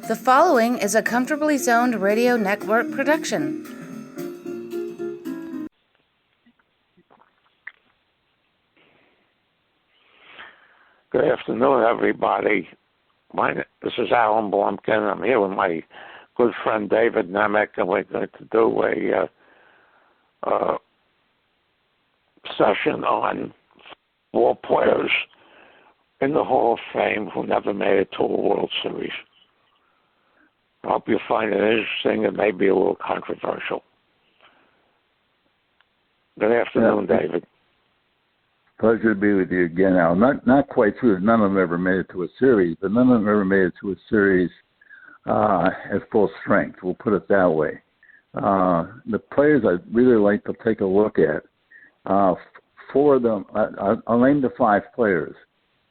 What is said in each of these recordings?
The following is a Comfortably Zoned Radio Network production. Good afternoon, everybody. This is Alan Blumkin. I'm here with my good friend David Nemec, and we're going to do a session on 4 players in the Hall of Fame who never made it to a World Series. I hope you find it interesting. It may be a little controversial. Good afternoon, David. Pleasure to be with you again, Al. Not quite true. None of them ever made it to a series, but none of them ever made it to a series at full strength. We'll put it that way. The players I'd really like to take a look at, 4 of them, I'll name the 5 players.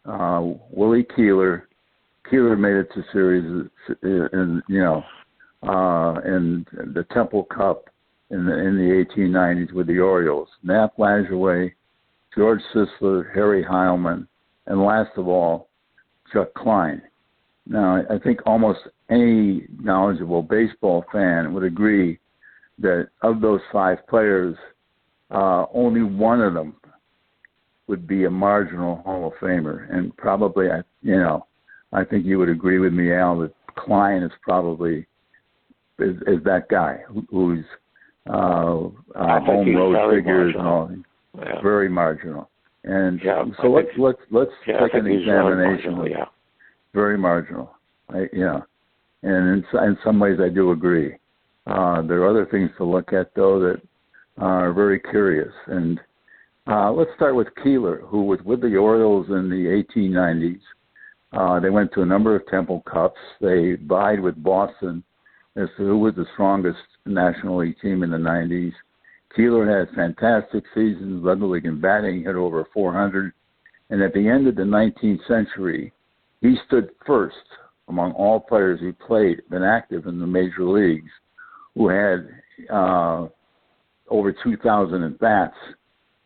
Willie Keeler. Keeler made it to series, in the Temple Cup in the 1890s with the Orioles. Nap Lajoie, George Sisler, Harry Heilmann, and last of all, Chuck Klein. Now, I think almost any knowledgeable baseball fan would agree that of those 5 players, only one of them would be a marginal Hall of Famer. And probably, I think you would agree with me, Al, that Klein is probably is that guy who's home road figures and all. Yeah. Very marginal. And so let's take an examination. Very marginal. And in some ways I do agree. There are other things to look at, though, that are very curious. And let's start with Keeler, who was with the Orioles in the 1890s. They went to a number of Temple Cups. They vied with Boston as to who was the strongest National League team in the 90s. Keeler had fantastic seasons, led the league in batting, hit over 400. And at the end of the 19th century, he stood first among all players who been active in the major leagues, who had over 2,000 at-bats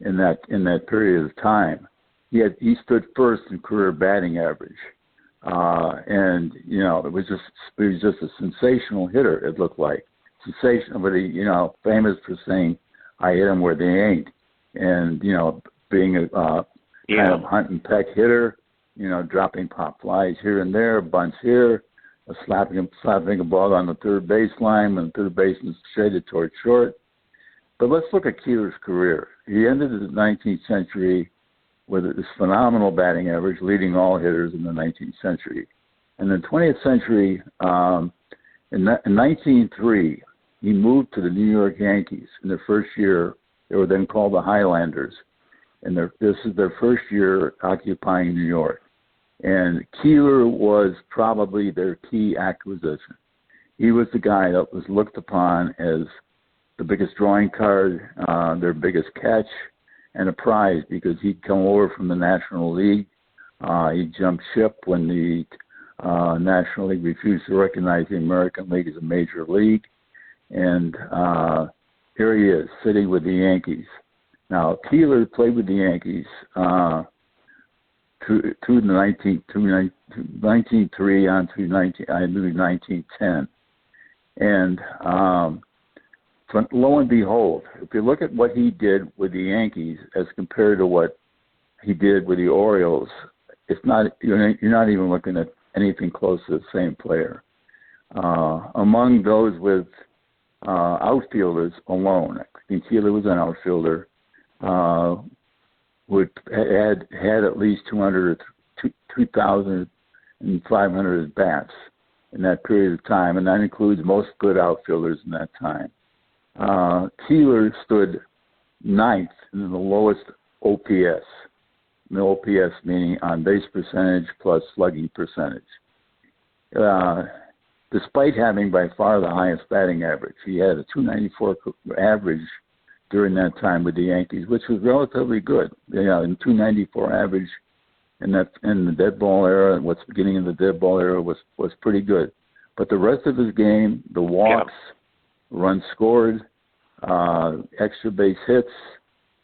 in that period of time. He stood first in career batting average. It was just a sensational hitter, it looked like. Sensational, but he, famous for saying, I hit them where they ain't. And, being a kind of hunt and peck hitter, dropping pop flies here and there, bunts here, slapping a ball on the third baseline when the third baseman shaded toward short. But let's look at Keeler's career. He ended the 19th century with this phenomenal batting average, leading all hitters in the 19th century. And in the 20th century, in 1903, he moved to the New York Yankees. In their first year, they were then called the Highlanders. And this is their first year occupying New York. And Keeler was probably their key acquisition. He was the guy that was looked upon as the biggest drawing card, their biggest catch, and a prize because he'd come over from the National League. He jumped ship when the National League refused to recognize the American League as a major league. And here he is, sitting with the Yankees. Now, Keeler played with the Yankees to 1903 on to 1910. And lo and behold, if you look at what he did with the Yankees as compared to what he did with the Orioles, it's not you're not even looking at anything close to the same player. Among those with outfielders alone, I think Keeler was an outfielder, had at least 2,500 at bats in that period of time, and that includes most good outfielders in that time. Keeler stood 9th in the lowest OPS. The OPS meaning on base percentage plus slugging percentage. Despite having by far the highest batting average, he had a 294 average during that time with the Yankees, which was relatively good. In 294 average in the dead ball era, what's beginning of the dead ball era was pretty good. But the rest of his game, the walks, runs scored, extra base hits,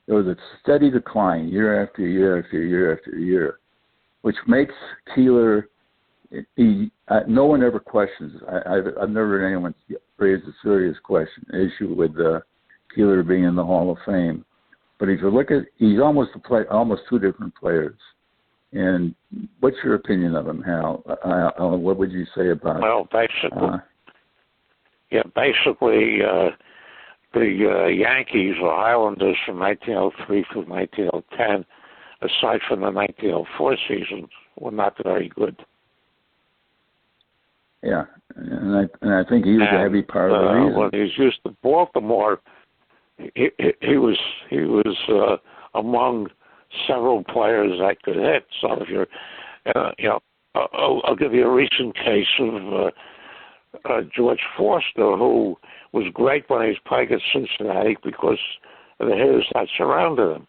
there was a steady decline year after year after year after year, which makes Keeler no one ever questions. I've never heard anyone raise a serious issue with Keeler being in the Hall of Fame. But if you look at, he's almost two different players. And what's your opinion of him, Hal? What would you say about? Well, basically, the Yankees or Highlanders from 1903 through 1910, aside from the 1904 season, were not very good. Yeah, and I think he was a heavy part of the reason. When he was used to Baltimore, he was among several players that could hit. So if you're, I'll give you a recent case of George Foster, who was great when he was playing at Cincinnati because of the hitters that surrounded him.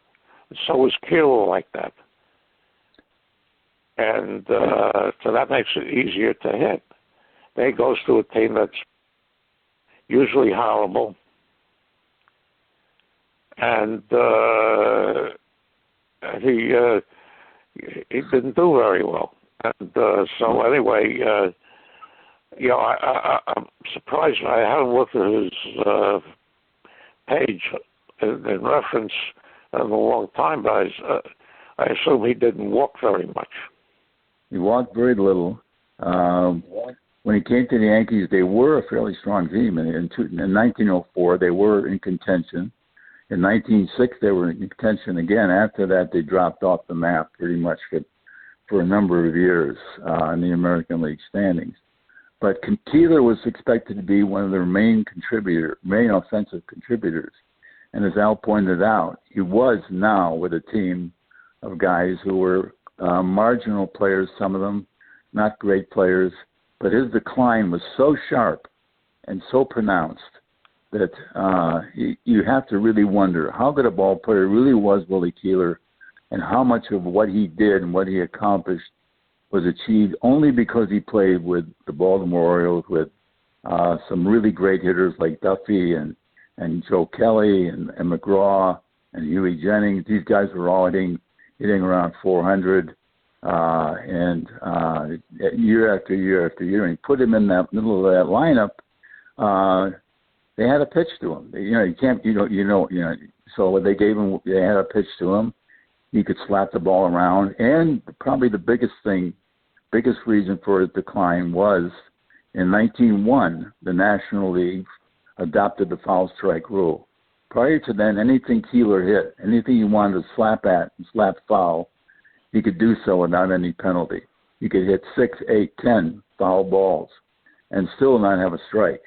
And so was Keeler like that. And so that makes it easier to hit. Then he goes to a team that's usually horrible. And he didn't do very well. And so anyway, I'm surprised. I haven't looked at his page in reference in a long time, but I assume he didn't walk very much. He walked very little. When he came to the Yankees, they were a fairly strong team. In 1904, they were in contention. In 1906, they were in contention again. After that, they dropped off the map pretty much for a number of years in the American League standings. But Keeler was expected to be one of their main offensive contributors. And as Al pointed out, he was now with a team of guys who were marginal players, some of them not great players, but his decline was so sharp and so pronounced that you have to really wonder how good a ball player really was Willie Keeler, and how much of what he did and what he accomplished was achieved only because he played with the Baltimore Orioles with some really great hitters like Duffy and Joe Kelly and McGraw and Huey Jennings. These guys were all hitting around 400 and year after year after year. And he put him in that middle of that lineup. They had a pitch to him. So they had a pitch to him. He could slap the ball around. And probably the biggest reason for his decline was in 1901, the National League adopted the foul strike rule. Prior to then, anything Keeler hit, anything he wanted to slap at and slap foul, he could do so without any penalty. He could hit 6, 8, 10 foul balls and still not have a strike.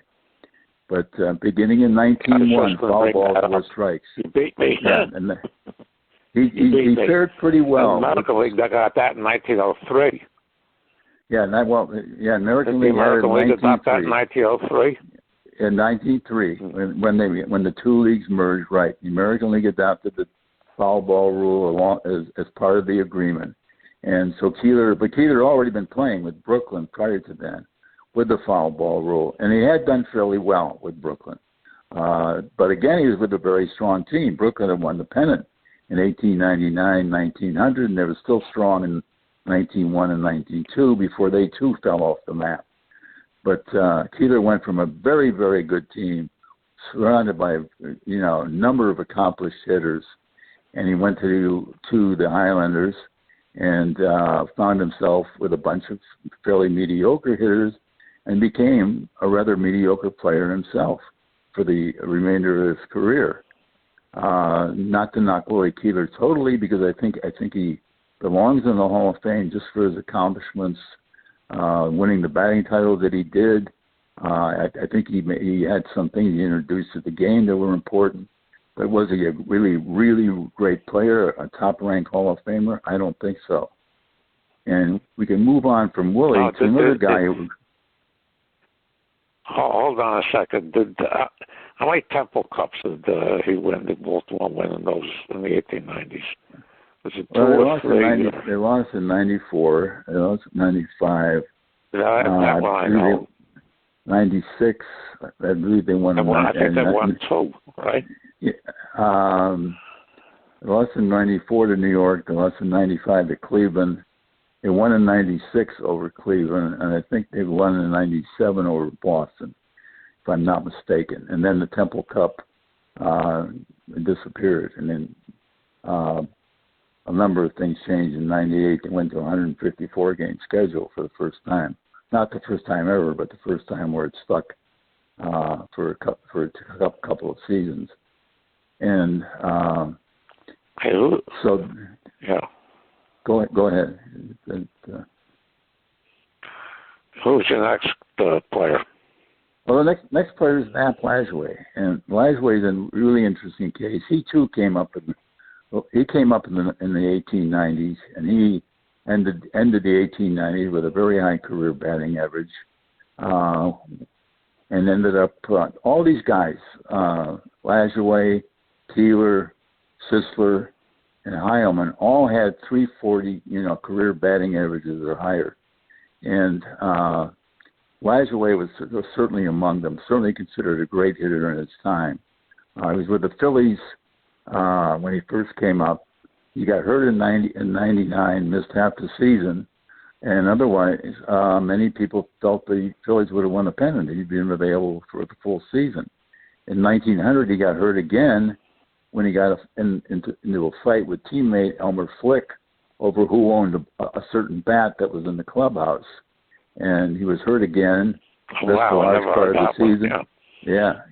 But beginning in 1901, foul balls were strikes. You beat me. Yeah, and he fared pretty well. The American League got that in 1903. Yeah, American League got that in 1903. In 1903, when the two leagues merged, right? The American League adopted the foul ball rule as part of the agreement, and so Keeler had already been playing with Brooklyn prior to then with the foul ball rule, and he had done fairly well with Brooklyn. But again, he was with a very strong team. Brooklyn had won the pennant in 1899, 1900, and they were still strong in 1901 and 1902 before they too fell off the map. But Keeler went from a very, very good team, surrounded by a number of accomplished hitters, and he went to the Highlanders and found himself with a bunch of fairly mediocre hitters, and became a rather mediocre player himself for the remainder of his career. Not to knock Willie Keeler totally, because I think he belongs in the Hall of Fame just for his accomplishments. Winning the batting title that he did. I think he had some things he introduced to the game that were important. But was he a really, really great player, a top-ranked Hall of Famer? I don't think so. And we can move on from Willie to another guy who... Hold on a second. How many Temple Cups did he win? Did Baltimore win in the 1890s? Was it two or three? They lost in 94. They lost in 95. Yeah, that one I know. 96. I believe they won. I think they won two, right? Yeah. They lost in 94 to New York. They lost in 95 to Cleveland. They won in '96 over Cleveland, and I think they won in '97 over Boston, if I'm not mistaken. And then the Temple Cup disappeared, and then a number of things changed in '98. They went to a 154-game schedule for the first time. Not the first time ever, but the first time where it stuck for a couple of seasons. And so, yeah. Go ahead. Who's your next player? Well, the next player is Nap Lajoie, and Lajoie is a really interesting case. He too came up in the 1890s, and he ended the 1890s with a very high career batting average, and ended up all these guys, Lajoie, Keeler, Sisler, and Heilmann, all had 340, career batting averages or higher, and Lajoie was certainly among them. Certainly considered a great hitter in his time. He was with the Phillies when he first came up. He got hurt in '99, missed half the season, and otherwise, many people felt the Phillies would have won the pennant. He'd been available for the full season. In 1900, he got hurt again when he got into a fight with teammate Elmer Flick over who owned a certain bat that was in the clubhouse, and he was hurt again. Wow, I never heard that season. Yeah,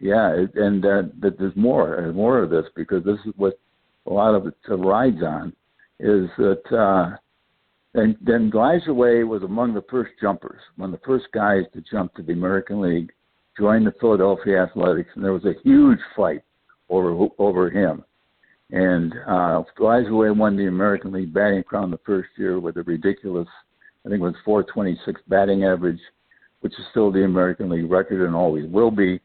and there's more of this, because this is what a lot of it rides on, is that and then Lajoie was among the first jumpers, one of the first guys to jump to the American League, joined the Philadelphia Athletics, and there was a huge fight over him. And Lajoie won the American League batting crown the first year with a ridiculous, I think it was 426 batting average, which is still the American League record and always will be.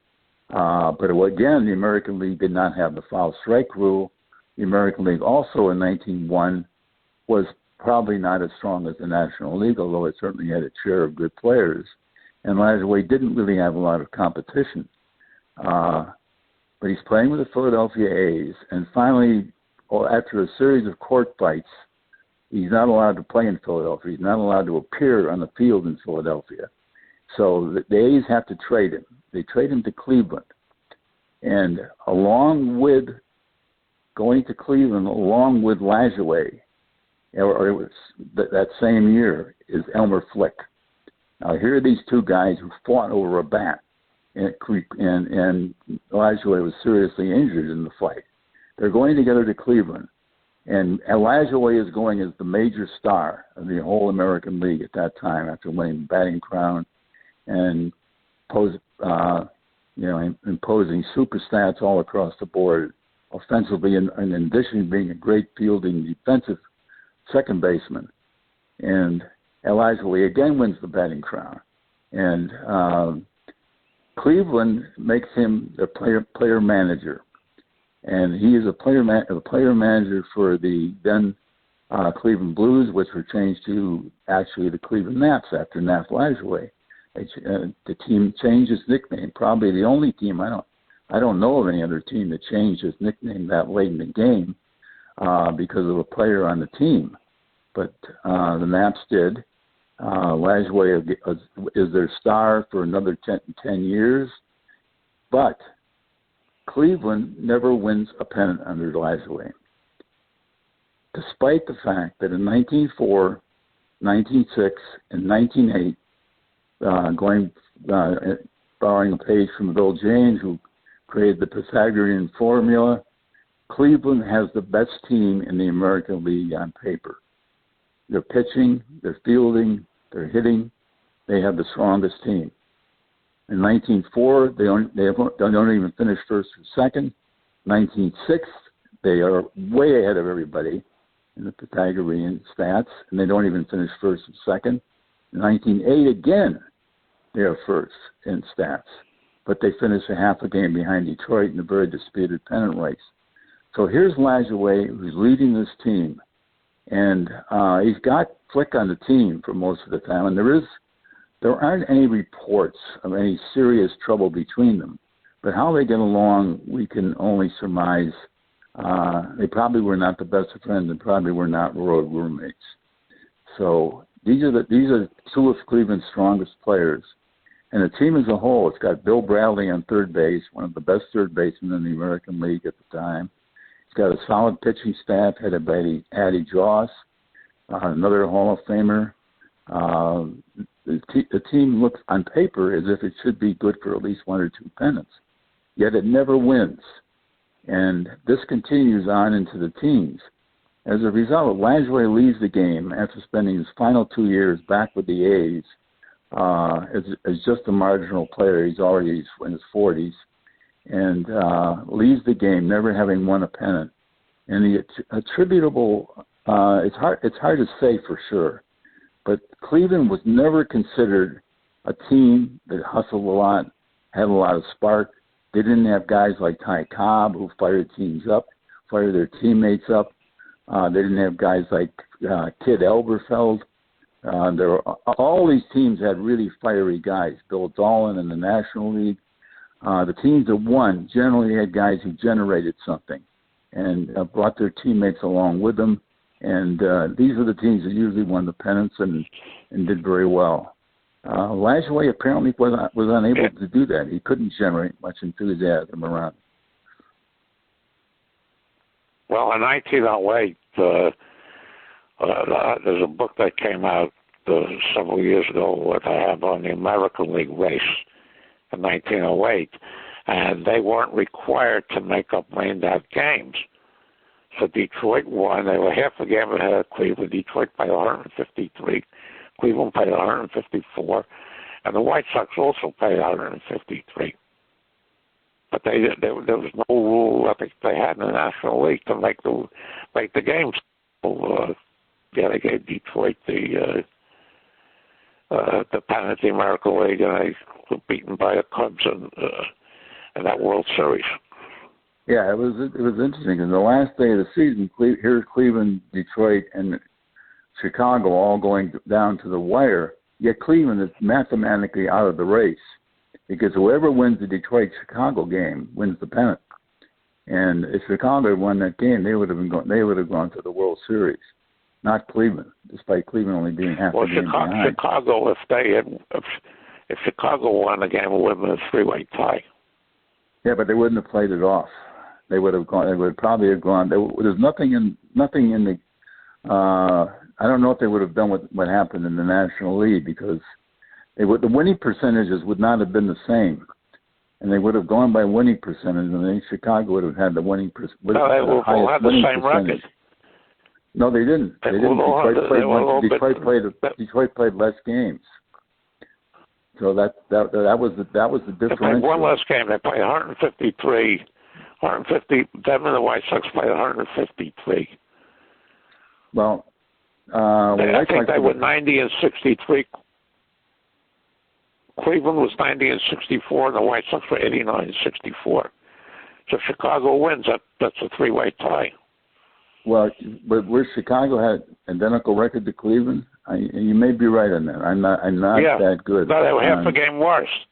But again, the American League did not have the foul strike rule. The American League also in 1901 was probably not as strong as the National League, although it certainly had its share of good players. And Lajoie didn't really have a lot of competition. But he's playing with the Philadelphia A's, and finally, after a series of court fights, he's not allowed to play in Philadelphia. He's not allowed to appear on the field in Philadelphia. So the A's have to trade him. They trade him to Cleveland. And along with going to Cleveland, along with Lajoie, or it was that same year, is Elmer Flick. Now, here are these two guys who fought over a bat, and Lajoie was seriously injured in the fight. They're going together to Cleveland, and Lajoie is going as the major star of the whole American League at that time after winning the batting crown and imposing super stats all across the board, offensively, and in addition being a great fielding defensive second baseman. And Lajoie again wins the batting crown. And Cleveland makes him a player manager. And he is a player manager for the then Cleveland Blues, which were changed to actually the Cleveland Naps after Nap Lajoie. The team changed its nickname. Probably the only team, I don't know of any other team that changed its nickname that late in the game because of a player on the team. But the Naps did. Lajoie is their star for another 10 years. But Cleveland never wins a pennant under Lajoie, despite the fact that in 1904, 1906, and 1908, borrowing a page from Bill James, who created the Pythagorean formula, Cleveland has the best team in the American League on paper. They're pitching, they're fielding, they're hitting. They have the strongest team. In 1904, they don't even finish first or second. 1906, they are way ahead of everybody in the Pythagorean stats, and they don't even finish first or second. In 1908, again, they are first in stats, but they finish a half a game behind Detroit in a very disputed pennant race. So here's Lajoie, who's leading this team, and he's got Flick on the team for most of the time, and there aren't any reports of any serious trouble between them. But how they get along, we can only surmise. They probably were not the best of friends and probably were not road roommates. So these are two of Cleveland's strongest players. And the team as a whole, it's got Bill Bradley on third base, one of the best third basemen in the American League at the time. It's got a solid pitching staff headed by Addie Joss, another Hall of Famer. The team looks on paper as if it should be good for at least one or two pennants, yet it never wins. And this continues on into the teens. As a result, Lajoie leaves the game after spending his final 2 years back with the A's as just a marginal player. He's already in his 40s, and leaves the game never having won a pennant. And the attributable, it's hard to say for sure, but Cleveland was never considered a team that hustled a lot, had a lot of spark. They didn't have guys like Ty Cobb who fired teams up, fired their teammates up. They didn't have guys like Kid Elberfeld. All these teams had really fiery guys. Bill Dolan in the National League. The teams that won generally had guys who generated something and brought their teammates along with them. And these are the teams that usually won the pennants and did very well. Lajoie apparently was unable to do that. He couldn't generate much enthusiasm around. Well, in 1908, there's a book that came out several years ago that I have on the American League race in 1908, and they weren't required to make up rained-out games. So Detroit won. They were half a game ahead of Cleveland. Detroit played 153. Cleveland played 154. And the White Sox also played 153. But there was no rule I think they had in the National League to make the games. So, they gave Detroit the pennant, the American League, and they were beaten by the Cubs in that World Series. Yeah, it was interesting. In the last day of the season, here's Cleveland, Detroit, and Chicago all going down to the wire. Yet Cleveland is mathematically out of the race because whoever wins the Detroit-Chicago game wins the pennant. And if Chicago had won that game, they would have gone to the World Series, not Cleveland, despite Cleveland only being half a game behind. Chicago, if Chicago won the game, it would have been a three-way tie. Yeah, but they wouldn't have played it off. They would have gone. They would probably have gone. There's nothing in the. I don't know if they would have done what happened in the National League because the winning percentages would not have been the same, and they would have gone by winning percentage, and then Chicago would have had the winning percentage. No, they would all have the same record. No, they didn't. They didn't. Detroit played less games. So that was the difference. They played one less game. They played 153. 150. Them and the White Sox played 153. Well, I think they were 90 and 63. Cleveland was 90 and 64, and the White Sox were 89 and 64. So Chicago wins. That's a three-way tie. Well, but where Chicago had identical record to Cleveland, you may be right on that. I'm not that good. No, they were half a game worse.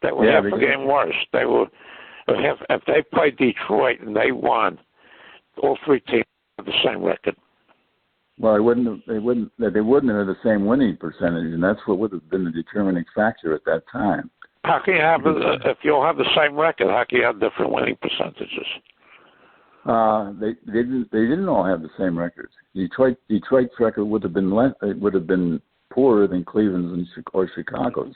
They were half a game worse. They were if they played Detroit and they won, all three teams had the same record. Well, they wouldn't have the same winning percentage, and that's what would have been the determining factor at that time. How can you have if you all have the same record? How can you have different winning percentages? They didn't all have the same records. Detroit's record would have been less. It would have been poorer than Cleveland's or Chicago's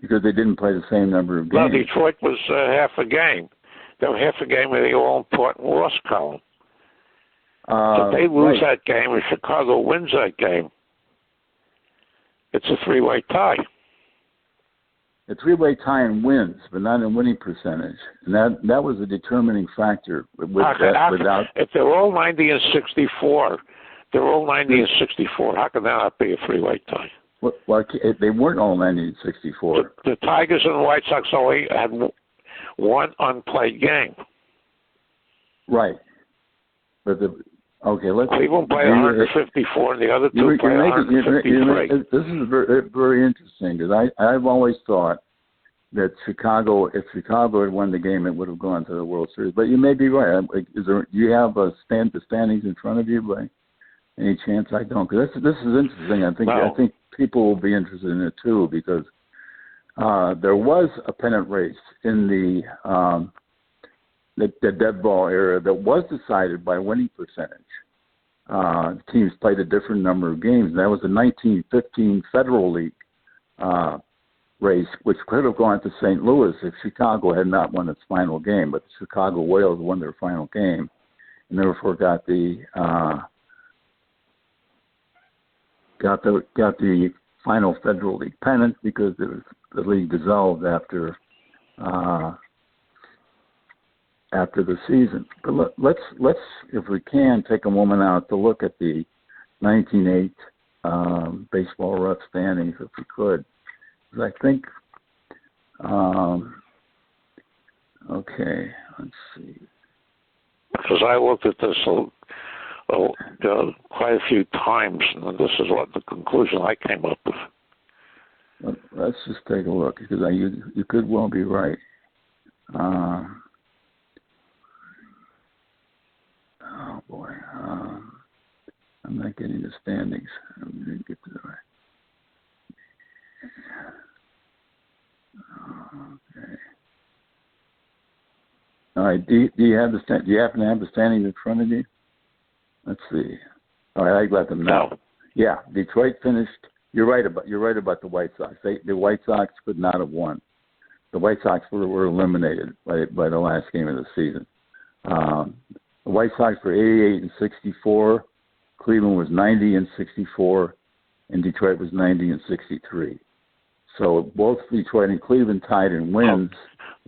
because they didn't play the same number of games. Well, Detroit was half a game. They were half a game in the all-important loss column. If they lose that game and Chicago wins that game, it's a three-way tie. A three-way tie in wins, but not in winning percentage. And that was a determining factor. If they're all 90 and 64, how can that not be a three-way tie? Well, they weren't all 90 and 64. The Tigers and the White Sox only had one unplayed game. Right. But Cleveland played 154, and the other two played 153. This is very, very interesting because I've always thought that if Chicago had won the game, it would have gone to the World Series. But you may be right. Do you have the standings in front of you, Blake? Any chance I don't? Because this is interesting. I think people will be interested in it too, because there was a pennant race in the dead ball era that was decided by winning percentage. Teams played a different number of games, and that was the 1915 Federal League race, which could have gone to St. Louis if Chicago had not won its final game. But the Chicago Whales won their final game, and therefore got the final Federal League pennant, because the league dissolved after the season. But let's, if we can, take a moment out to look at the 1908 baseball rough standings, if we could. Because I think, okay, let's see. Because I looked at this quite a few times, and this is what the conclusion I came up with. Let's just take a look, because you could well be right. Oh boy, I'm not getting the standings. I'm going to get to the right. Okay. All right. Do you happen to have the standings in front of you? Let's see. All right, I got them now. No. Yeah, Detroit finished. You're right about the White Sox. The White Sox could not have won. The White Sox were eliminated by the last game of the season. The White Sox were 88 and 64. Cleveland was 90 and 64, and Detroit was 90 and 63. So both Detroit and Cleveland tied in wins.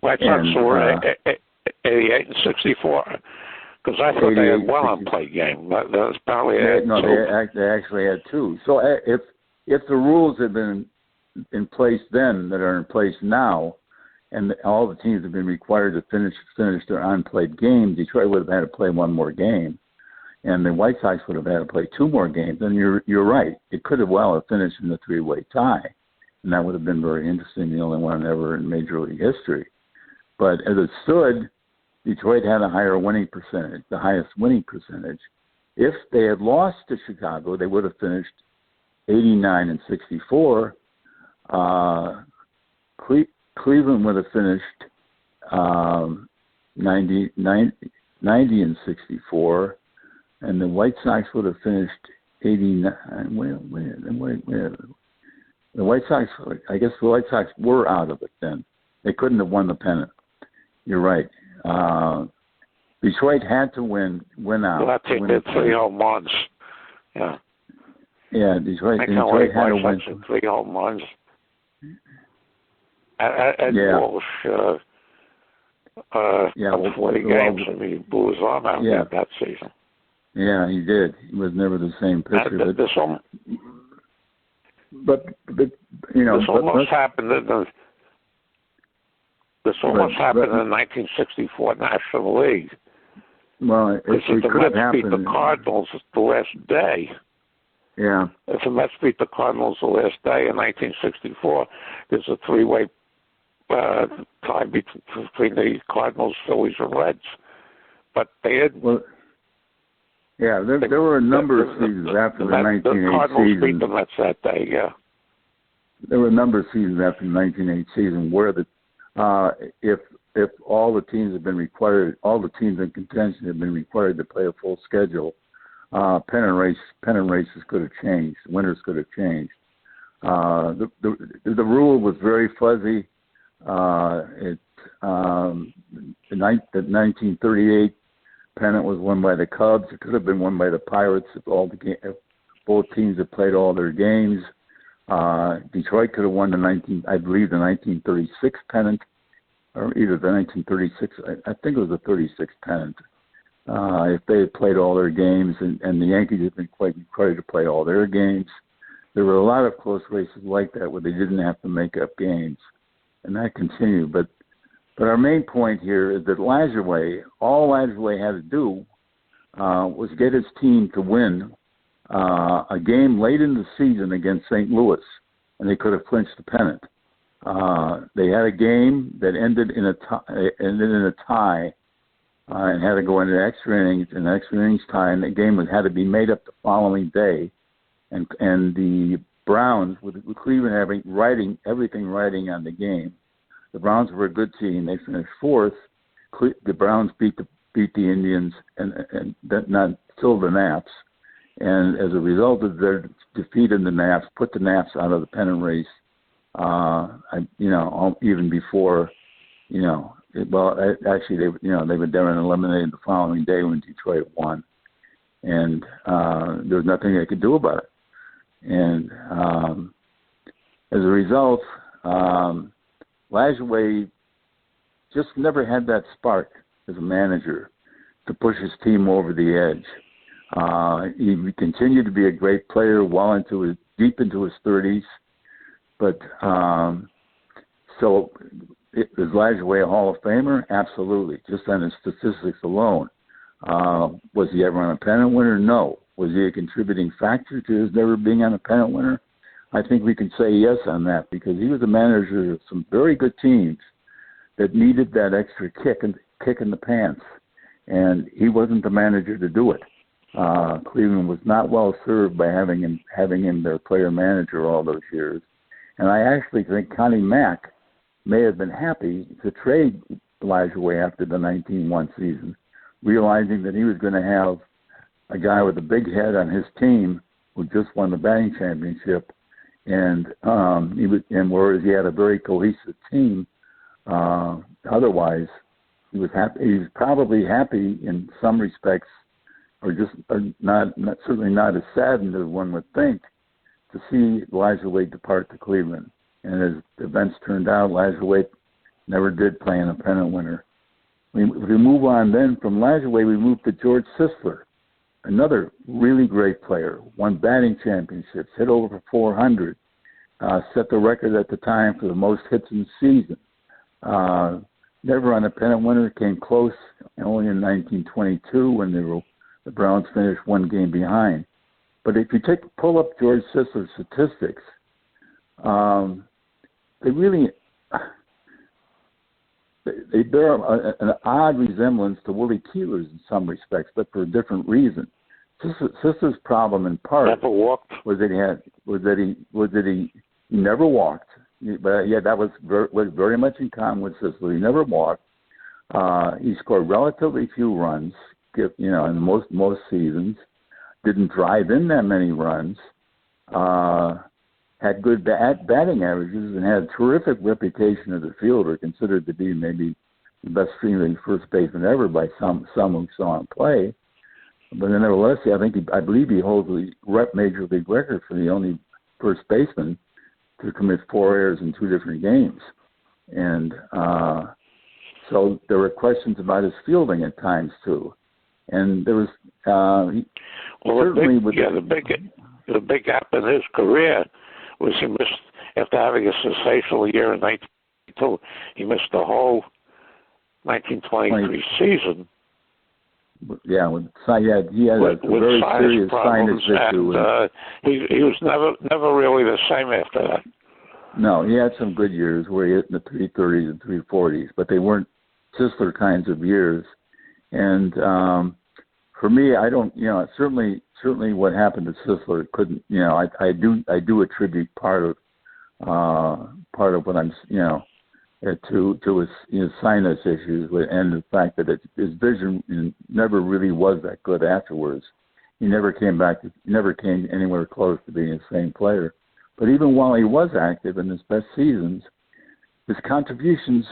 White Sox were 88 and 64. Because I thought they had one unplayed game. That was probably they actually had two. So if the rules had been in place then that are in place now, and all the teams have been required to finish their unplayed game, Detroit would have had to play one more game, and the White Sox would have had to play two more games. And you're right. It could have well have finished in a three-way tie, and that would have been very interesting, the only one ever in Major League history. But as it stood, Detroit had a higher winning percentage, the highest winning percentage. If they had lost to Chicago, they would have finished 89 and 64. Cleveland would have finished 90 and 64, and the White Sox would have finished 89. Wait. The White Sox, I guess the White Sox were out of it then. They couldn't have won the pennant. You're right. Detroit had to win out. Well, I think they 3 home runs. Yeah. Yeah, Detroit had to win 3 home runs. And Walsh, 40 games, and he blew his arm out that season. Yeah, he did. He was never the same pitcher. But you know, this almost happened in the. This almost happened in the 1964 National League. Well, it could have happened. Beat the Cardinals the last day. Yeah. If the Mets beat the Cardinals the last day in 1964, there's a three-way tie between the Cardinals, Phillies, and Reds. But they had. Well, yeah, there were a number of seasons after the 1908 the Cardinals season. beat the Mets that day. Yeah. There were a number of seasons after the 1908 season where if all the teams have been required, all the teams in contention have been required to play a full schedule, pennant races could have changed. Winners could have changed. The rule was very fuzzy. The 1938 pennant was won by the Cubs. It could have been won by the Pirates if both teams had played all their games. Detroit could have won the 1936 pennant, or either the 1936. I think it was the 36 pennant. If they had played all their games, and the Yankees had been quite required to play all their games. There were a lot of close races like that where they didn't have to make up games, and that continued. But our main point here is that all Lajoie had to do was get his team to win a game late in the season against St. Louis, and they could have clinched the pennant. They had a game that ended in a tie and had to go into extra innings. In extra innings time, the game had to be made up the following day, and the Browns, with Cleveland having everything riding on the game, the Browns were a good team. They finished fourth. The Browns beat the Indians and not still the Naps, and as a result of their defeat in the Naps, put the Naps out of the pennant race. Even before, actually they were there and eliminated the following day when Detroit won, and there was nothing they could do about it. And as a result, Lajoie just never had that spark as a manager to push his team over the edge. He continued to be a great player deep into his 30s, but so is Lajoie a Hall of Famer? Absolutely, just on his statistics alone. Was he ever on a pennant winner? No. Was he a contributing factor to his never being on a pennant winner? I think we can say yes on that, because he was a manager of some very good teams that needed that extra kick in the pants, and he wasn't the manager to do it. Cleveland was not well served by having him their player manager all those years, and I actually think Connie Mack may have been happy to trade Lajoie after the 19-1 season, realizing that he was going to have a guy with a big head on his team who just won the batting championship, and whereas he had a very cohesive team, otherwise he was happy. He was probably happy in some respects, or certainly not as saddened as one would think, to see Lajoie depart to Cleveland. And as events turned out, Lajoie never did play in a pennant winner. If we move on then from Lajoie, we move to George Sisler, another really great player, won batting championships, hit over 400, set the record at the time for the most hits in the season. Never on a pennant winner, came close only in 1922 when the Browns finished one game behind. But if you pull up George Sisler's statistics, they bear an odd resemblance to Willie Keeler's in some respects, but for a different reason. Sisler's problem, in part, never walked. was that he never walked. But yeah, that was very much in common with Sisler. He never walked. He scored relatively few runs, in most seasons. Didn't drive in that many runs. Had good batting averages and had a terrific reputation as a fielder, considered to be maybe the best field first baseman ever by some who saw him play. But nevertheless, I believe he holds the major league record for the only first baseman to commit 4 errors in 2 different games. And so there were questions about his fielding at times too. And there was the big gap in his career was he missed, after having a sensational year in 1922, he missed the whole 1923 season. Yeah, he had a very serious sinus issue. He was never really the same after that. No, he had some good years where he hit in the 330s and 340s, but they weren't Sisler kinds of years. And for me, I don't, certainly what happened to Sisler couldn't, I do attribute part of what I'm, to his sinus issues and the fact that his vision never really was that good afterwards. He never came anywhere close to being the same player. But even while he was active in his best seasons, his contributions,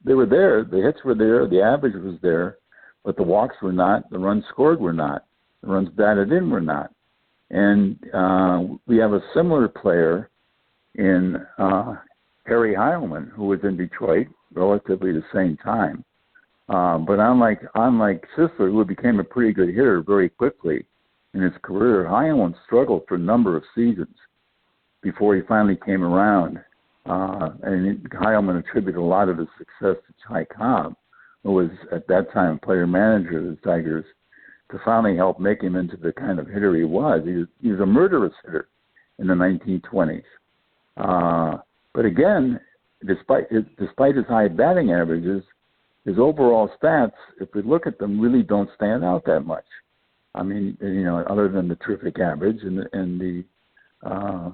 they were there. The hits were there. The average was there. But the walks were not. The runs scored were not. The runs batted in were not. And we have a similar player in Harry Heilmann, who was in Detroit relatively the same time. But unlike Sisler, who became a pretty good hitter very quickly in his career, Heilmann struggled for a number of seasons before he finally came around. And Heilmann attributed a lot of his success to Ty Cobb, who was at that time player manager of the Tigers, to finally help make him into the kind of hitter he was. He was a murderous hitter in the 1920s. But again, despite his high batting averages, his overall stats, if we look at them, really don't stand out that much. I mean, other than the terrific average and the the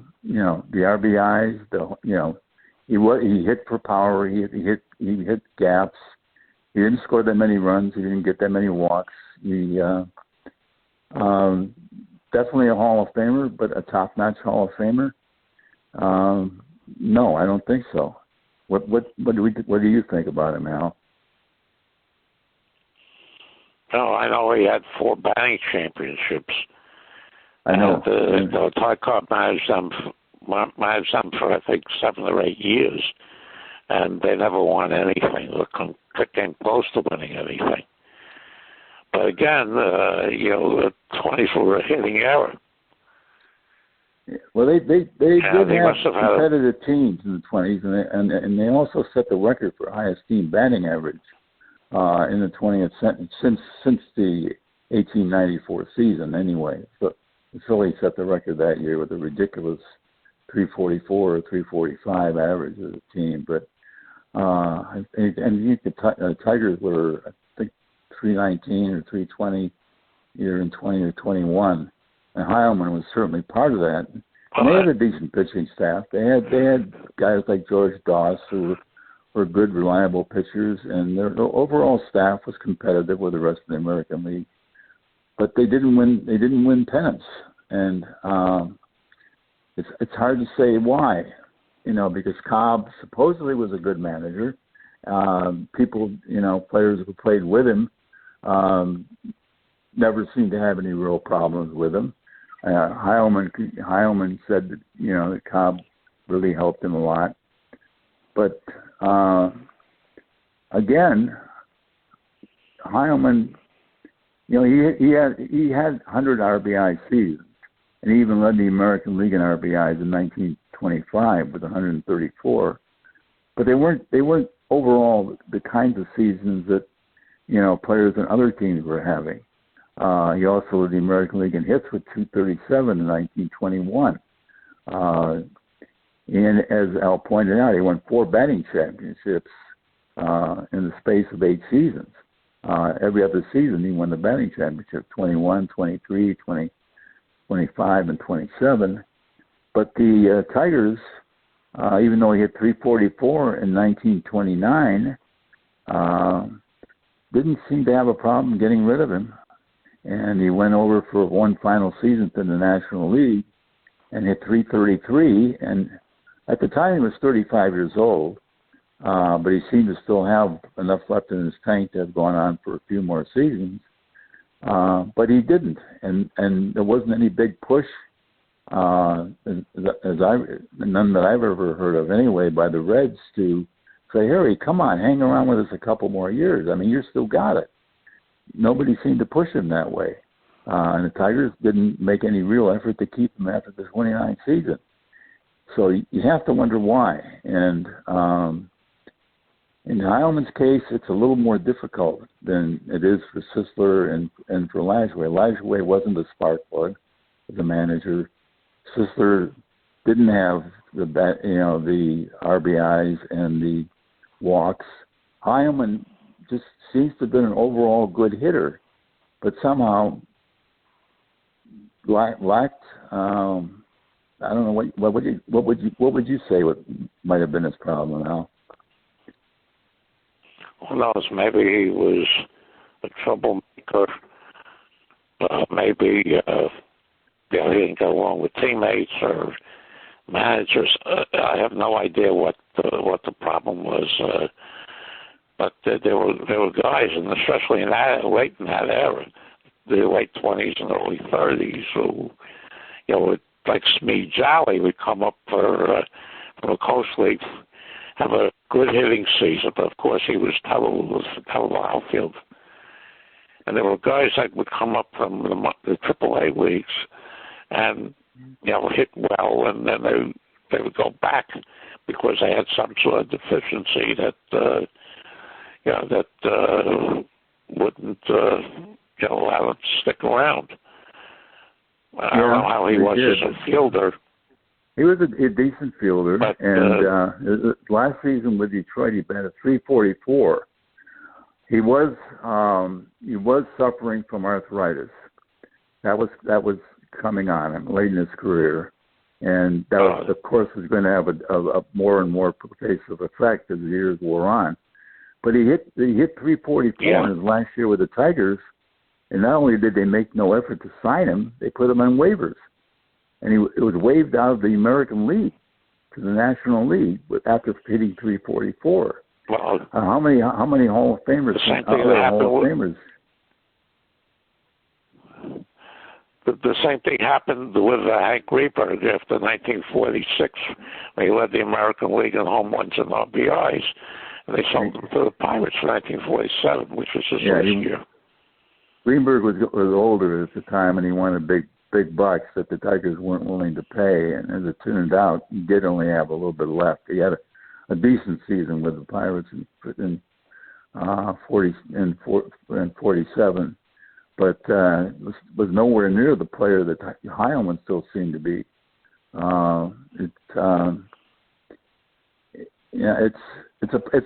RBIs, he hit for power, he hit gaps. He didn't score that many runs. He didn't get that many walks. He definitely a Hall of Famer, but a top-notch Hall of Famer. No, I don't think so. What do you think about him, Al? No, I know he had 4 batting championships. I know. And Ty Cobb managed them for I think 7 or 8 years, and they never won anything. They came close to winning anything. But again, the 20s were a hitting era. Well, they did have competitive teams in the 20s, and they also set the record for highest team batting average in the 20th century since the 1894 season. Anyway, so Philly set the record that year with a ridiculous 344 or 345 average as a team. But the Tigers were, I think, 319 or 320 either in 20 or 21. And Heilmann was certainly part of that. And they had a decent pitching staff. They had guys like George Doss who were good, reliable pitchers, and their overall staff was competitive with the rest of the American League. But they didn't win. They didn't win pennants, and it's hard to say why. Because Cobb supposedly was a good manager. People, players who played with him never seemed to have any real problems with him. Heilmann said that that Cobb really helped him a lot, but again, Heilmann, he had 100 RBI seasons, and he even led the American League in RBIs in 1925 with 134. But they weren't overall the kinds of seasons that players in other teams were having. He also led the American League in hits with 237 in 1921. And as Al pointed out, he won 4 batting championships in the space of 8 seasons. Every other season, he won the batting championship, 21, 23, 20, 25, and 27. But the Tigers, even though he hit 344 in 1929, didn't seem to have a problem getting rid of him. And he went over for one final season to the National League and hit 333. And at the time, he was 35 years old, but he seemed to still have enough left in his tank to have gone on for a few more seasons. But he didn't, and there wasn't any big push, none that I've ever heard of anyway, by the Reds to say, Harry, come on, hang around with us a couple more years. I mean, you still got it. Nobody seemed to push him that way. And the Tigers didn't make any real effort to keep him after the 29th season. So you have to wonder why. And in Heilmann's case, it's a little more difficult than it is for Sisler and for Lajoie. Lajoie wasn't a spark plug as a manager. Sisler didn't have the RBIs and the walks. Heilmann just seems to have been an overall good hitter, but somehow lacked. I don't know what would you say what might have been his problem, Al? Who knows? Maybe he was a troublemaker. Maybe he didn't get along with teammates or managers. I have no idea what the problem was. But there were guys, and especially late in that era, the late 20s and early 30s, who, like Smee Jolly would come up from a Coast League, have a good hitting season, but of course he was terrible outfield. And there were guys that would come up from the AAA leagues and hit well, and then they would go back because they had some sort of deficiency that wouldn't allow him to stick around. I don't know how he was as a fielder. He was a decent fielder, but, and last season with Detroit, he batted 344. He was suffering from arthritis. That was coming on him late in his career, and that was, of course, was going to have a more and more pervasive effect as the years wore on. But he hit 344 in his last year with the Tigers, and not only did they make no effort to sign him, they put him on waivers, and it was waived out of the American League to the National League after hitting 344. Well, how many Hall of Famers? The same thing happened with Hank Reaper after 1946, when he led the American League in home runs and RBIs, and they sold him to the Pirates in 1947, which was his last year. Greenberg was older at the time, and he wanted big bucks that the Tigers weren't willing to pay. And as it turned out, he did only have a little bit left. He had a decent season with the Pirates in 47, but was nowhere near the player that Heilmann still seemed to be. It's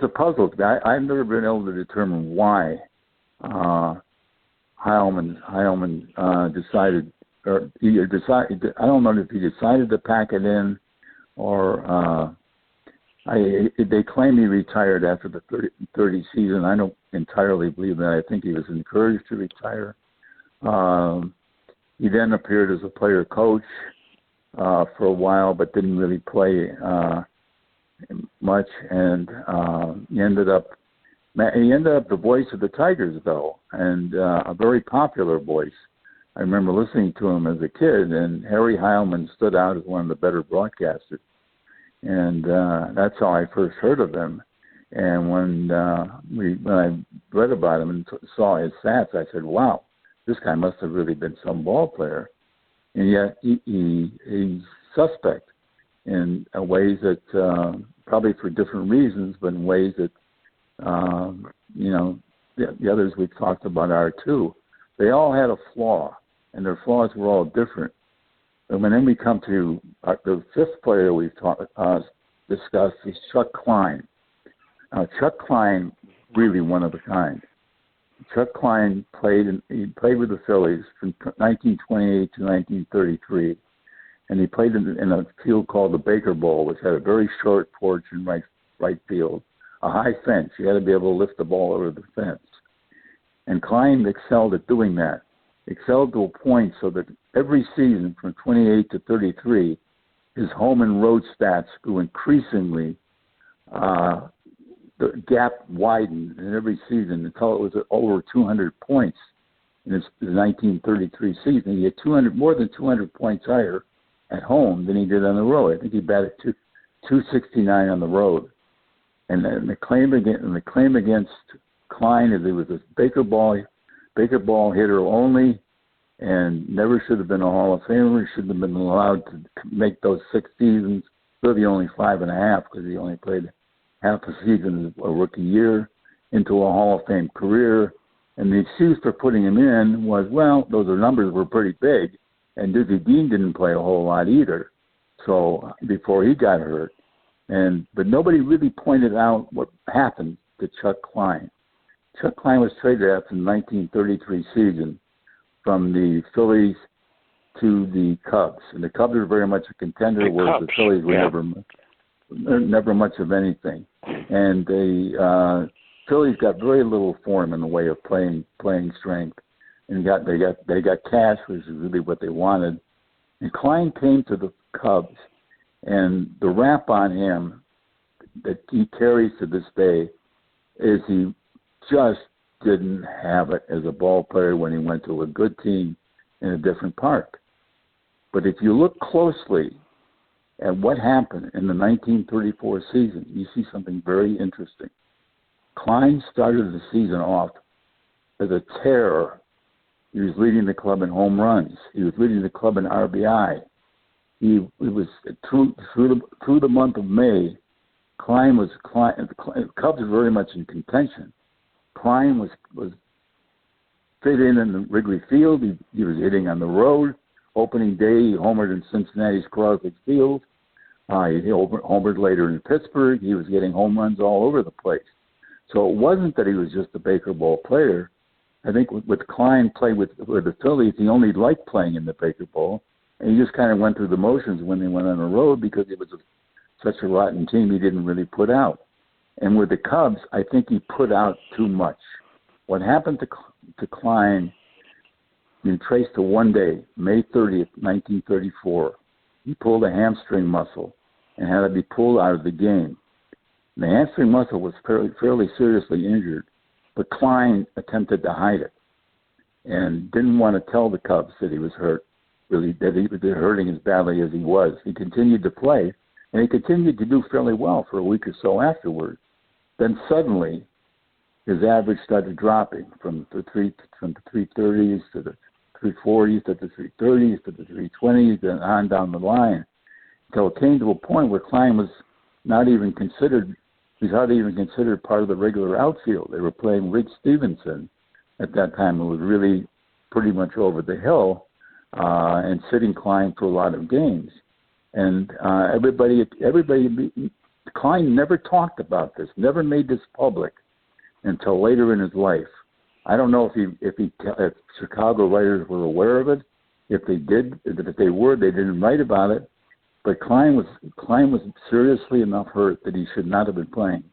a puzzle. I've never been able to determine why Heilmann decided, or either decided. I don't know if he decided to pack it in, or they claim he retired after the 30 season. I don't entirely believe that. I think he was encouraged to retire. He then appeared as a player coach for a while, but didn't really play much, and he ended up the voice of the Tigers, though, and a very popular voice. I remember listening to him as a kid, and Harry Heilmann stood out as one of the better broadcasters. And that's how I first heard of him. And when I read about him and saw his stats, I said, wow, this guy must have really been some ball player. And yet he's suspect in ways that, probably for different reasons, but in ways that, the others we've talked about are too. They all had a flaw, and their flaws were all different. And then we come to the fifth player we've discussed is Chuck Klein. Now, Chuck Klein, really one of a kind. Chuck Klein played with the Phillies from 1928 to 1933, and he played in a field called the Baker Bowl, which had a very short porch in right field, a high fence. You had to be able to lift the ball over the fence. And Klein excelled at doing that. Excelled to a point so that every season from 28 to 33, his home and road stats grew increasingly. The gap widened in every season until it was over 200 points in his 1933 season. He had more than 200 points higher at home than he did on the road. I think he batted 269 on the road. And the claim against Klein is he was a Baker ball hitter only, and never should have been a Hall of Famer. He shouldn't have been allowed to make those 6 seasons, really only 5.5, because he only played half a season a rookie year into a Hall of Fame career. And the excuse for putting him in was, well, those numbers were pretty big, and Dizzy Dean didn't play a whole lot either. So before he got hurt, but nobody really pointed out what happened to Chuck Klein. Chuck Klein was traded after the 1933 season from the Phillies to the Cubs, and the Cubs were very much a contender, whereas the Phillies were never much of anything. And the Phillies got very little for him in the way of playing strength, and they got cash, which is really what they wanted. And Klein came to the Cubs, and the rap on him that he carries to this day is he just didn't have it as a ball player when he went to a good team in a different park. But if you look closely at what happened in the 1934 season, you see something very interesting. Klein started the season off as a terror. He was leading the club in home runs. He was leading the club in RBI. He was through the month of May. The Cubs were very much in contention. Klein was fit in the Wrigley Field. He was hitting on the road. Opening day, he homered in Cincinnati's Crosby Field. He homered later in Pittsburgh. He was getting home runs all over the place. So it wasn't that he was just a Baker Bowl player. I think with Klein played with the Phillies, he only liked playing in the Baker Bowl, and he just kind of went through the motions when they went on the road because it was such a rotten team he didn't really put out. And with the Cubs, I think he put out too much. What happened to Klein, you can trace to one day, May 30th, 1934. He pulled a hamstring muscle and had to be pulled out of the game. The hamstring muscle was fairly seriously injured, but Klein attempted to hide it and didn't want to tell the Cubs that he was hurt, really, that he was hurting as badly as he was. He continued to play, and he continued to do fairly well for a week or so afterward. Then suddenly, his average started dropping from the 330s to the 340s to the 330s to the 320s and on down the line, until it came to a point where Klein was not even considered. He's hardly even considered part of the regular outfield. They were playing Rick Stevenson at that time, who was really pretty much over the hill and sitting Klein for a lot of games. And everybody, Klein never talked about this, never made this public until later in his life. I don't know if Chicago writers were aware of it. If they did, if they were, they didn't write about it. But Klein was seriously enough hurt that he should not have been playing.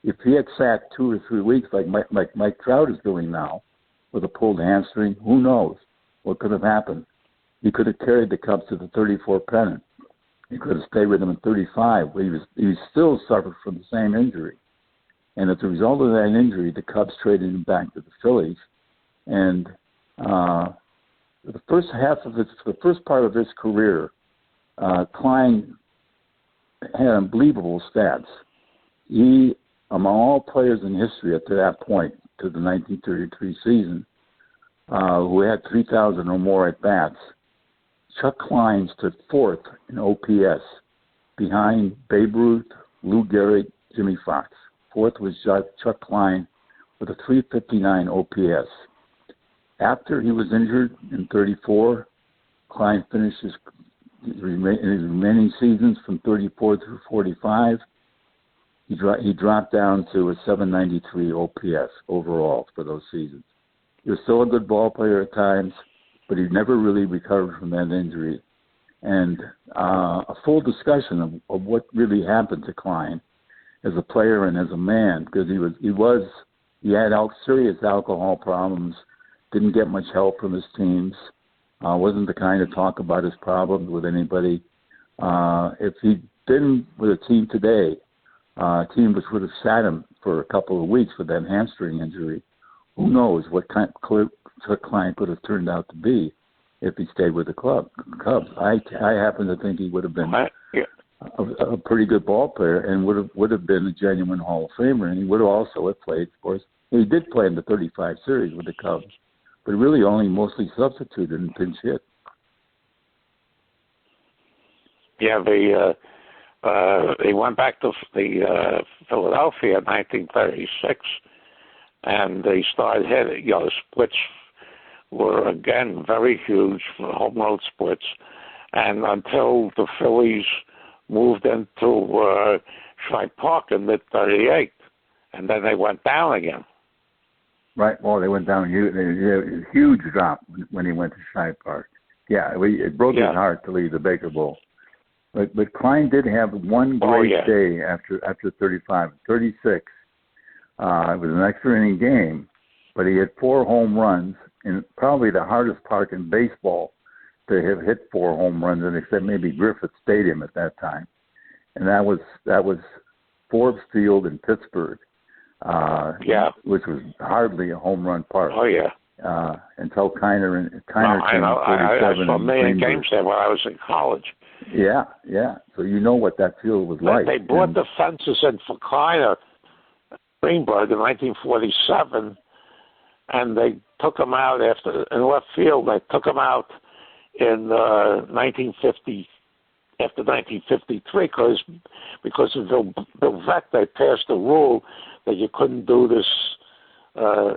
If he had sat 2 or 3 weeks like Mike Trout is doing now with a pulled hamstring, who knows what could have happened. He could have carried the Cubs to the 34 pennant. He could have stayed with them in 35. But he still suffered from the same injury. And as a result of that injury, the Cubs traded him back to the Phillies. And the first part of his career, Klein had unbelievable stats. He, among all players in history up to that point, to the 1933 season, who had 3,000 or more at-bats, Chuck Klein stood fourth in OPS behind Babe Ruth, Lou Gehrig, Jimmy Fox. Fourth was Chuck Klein with a 359 OPS. After he was injured in 34, Klein finished his remaining seasons from 34 through 45. He dropped down to a 793 OPS overall for those seasons. He was still a good ball player at times, but he never really recovered from that injury. And a full discussion of what really happened to Klein as a player and as a man, because he had serious alcohol problems, didn't get much help from his teams, wasn't the kind to talk about his problems with anybody. If he'd been with a team today, a team which would have sat him for a couple of weeks with that hamstring injury, who knows what Klein could have turned out to be if he stayed with the Cubs. I happen to think he would have been a pretty good ball player and would have been a genuine Hall of Famer, and he would have also played, of course. He did play in the 35 series with the Cubs, but really only mostly substituted and pinch hit. Yeah, they went back to the Philadelphia in 1936, and they started hitting. The splits were again very huge for home road splits, and until the Phillies moved into Shibe Park in mid-38, and then they went down again. Right. Well, they went down. A huge drop when he went to Shibe Park. Yeah, it broke his heart to leave the Baker Bowl. But Klein did have one great day after 35. 36, it was an extra inning game, but he had 4 home runs in probably the hardest park in baseball to have hit 4 home runs in, except maybe Griffith Stadium at that time, and that was Forbes Field in Pittsburgh, which was hardly a home run park. Oh yeah. Until Keeler came I saw a million games there when I was in college. Yeah. So you know what that field was like. They brought the fences in for Klein, Greenberg in 1947, and they took them out in left field. They took them out in 1950, after 1953, because of Bill Veeck, they passed a rule that you couldn't do this in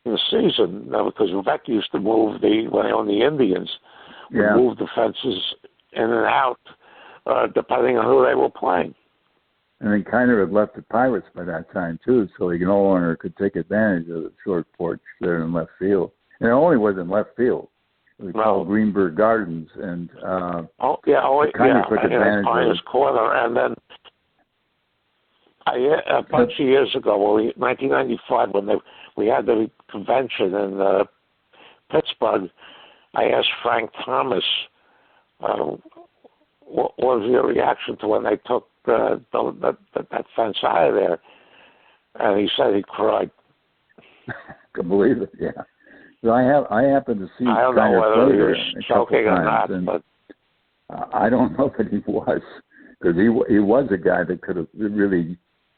the season. Now, because Veeck used to move when they owned the Indians, would move the fences in and out, depending on who they were playing. And then Keiner had left the Pirates by that time too, so he no longer could take advantage of the short porch there in left field. And it only was in left field. It was called Greenberg Gardens, and Keiner took advantage of his corner. And then a bunch of years ago, 1995, when we had the convention in Pittsburgh, I asked Frank Thomas, what was your reaction to when they took that fence out of there? And he said he cried. Can believe it, yeah. So I happened to see. I don't know whether he was choking or not, but I don't know that he was, because he was a guy that could have really.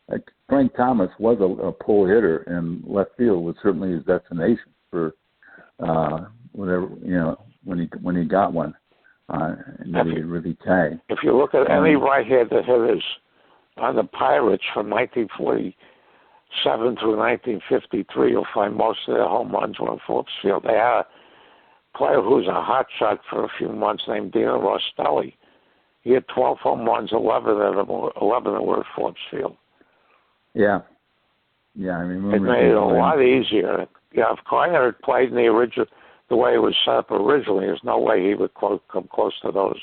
Like Frank Thomas was a pull hitter, and left field was certainly his destination for whatever when he got one, and that he could really tag. If you look at any right-handed hitters on the Pirates from 1947 through 1953, you'll find most of their home runs were in Forbes Field. They had a player who was a hot shot for a few months named Dino Rostelli. He had 12 home runs, 11 of them were at Forbes Field. Yeah, I remember. It made it a lot easier. Yeah, if Kleiner had played in the way it was set up originally, there's no way he would come close to those.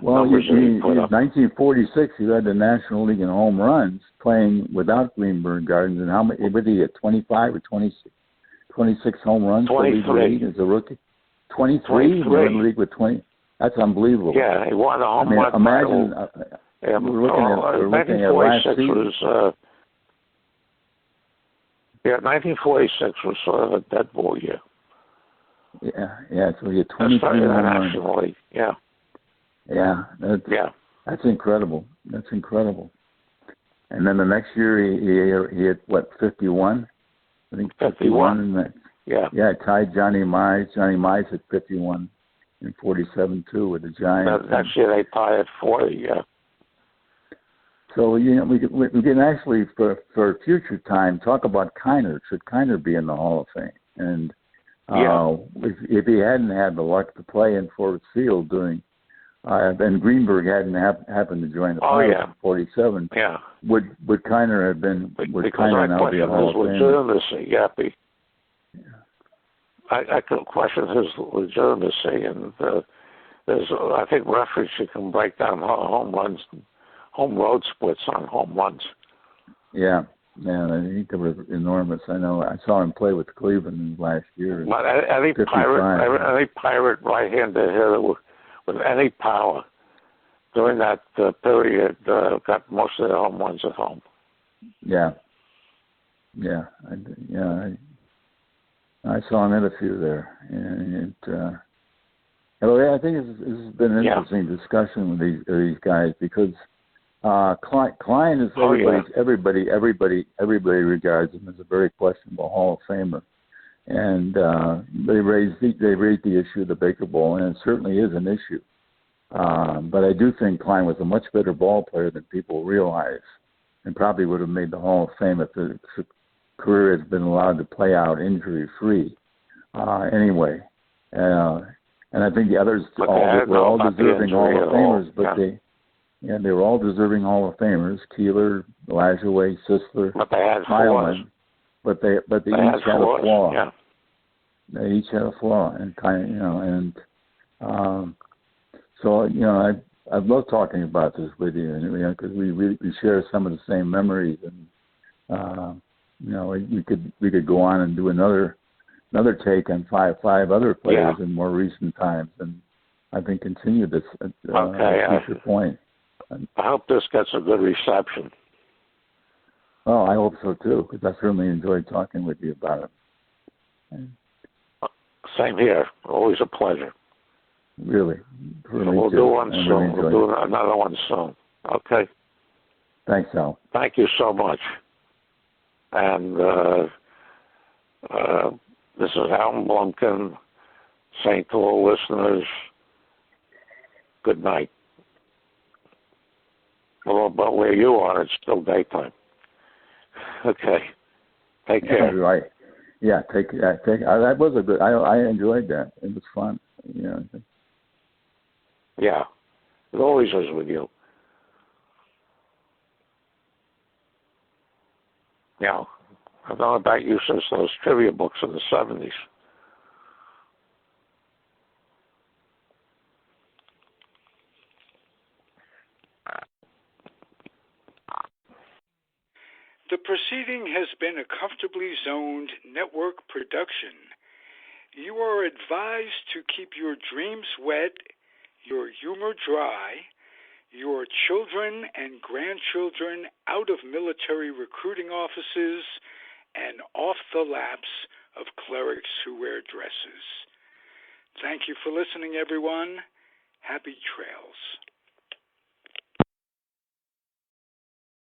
Well, in 1946, you had the National League in home runs playing without Greenberg Gardens, and how many? What did he get? 25 or 26 home runs? 23 as a rookie. 23. He won the league with 20. That's unbelievable. Yeah, he won a home run. Imagine. We're looking at last season. 1946 was sort of a dead ball year. Yeah. So he had 23 home runs. Yeah. That's incredible. And then the next year he hit what, 51? I think 51. Yeah, tied Johnny Mize. Johnny Mize hit 51 in 47 too with the Giants. Next year they tied at 40. Yeah. So we can actually for future time talk about Keiner. Should Keiner be in the Hall of Fame? And if he hadn't had the luck to play in Forbes Field during, and Greenberg hadn't happened to join the Pirates in 47, would Keiner have been? Would Keiner now be a Hall of Fame? I could question his legitimacy, and there's I think reference you can break down home runs. Home road splits on home runs. Yeah, he was enormous. I know. I saw him play with Cleveland last year. But any Pirate right-handed hitter with any power during that period got most of their home runs at home. I saw him hit a few there, and I think this has been an interesting discussion with these guys because. Klein is everybody regards him as a very questionable Hall of Famer, and they raised the issue of the Baker Bowl, and it certainly is an issue. But I do think Klein was a much better ball player than people realize, and probably would have made the Hall of Fame if his career had been allowed to play out injury free. Anyway, and I think the others were all deserving Hall of Famers, but they were all deserving Hall of Famers: Keeler, Lajoie, Sisler, Heilmann. But they each had a flaw. Yeah. They each had a flaw, and so I love talking about this with you, because we share some of the same memories, and we could go on and do another take on five other players in more recent times, and I think continue this future point. I hope this gets a good reception. Oh, I hope so too, because I certainly enjoyed talking with you about it. Same here. Always a pleasure. Really. We'll do one soon. We'll do another one soon. Okay. Thanks, Al. Thank you so much. And this is Alan Blumkin saying to all listeners, good night. Well, but where you are, it's still daytime. Okay. Take care. Right. Yeah, take that was a good. I enjoyed that. It was fun. Yeah, it always is with you. You know, I don't know about you since those trivia books of the 70s. The proceeding has been a Comfortably Zoned network production. You are advised to keep your dreams wet, your humor dry, your children and grandchildren out of military recruiting offices, and off the laps of clerics who wear dresses. Thank you for listening, everyone. Happy trails.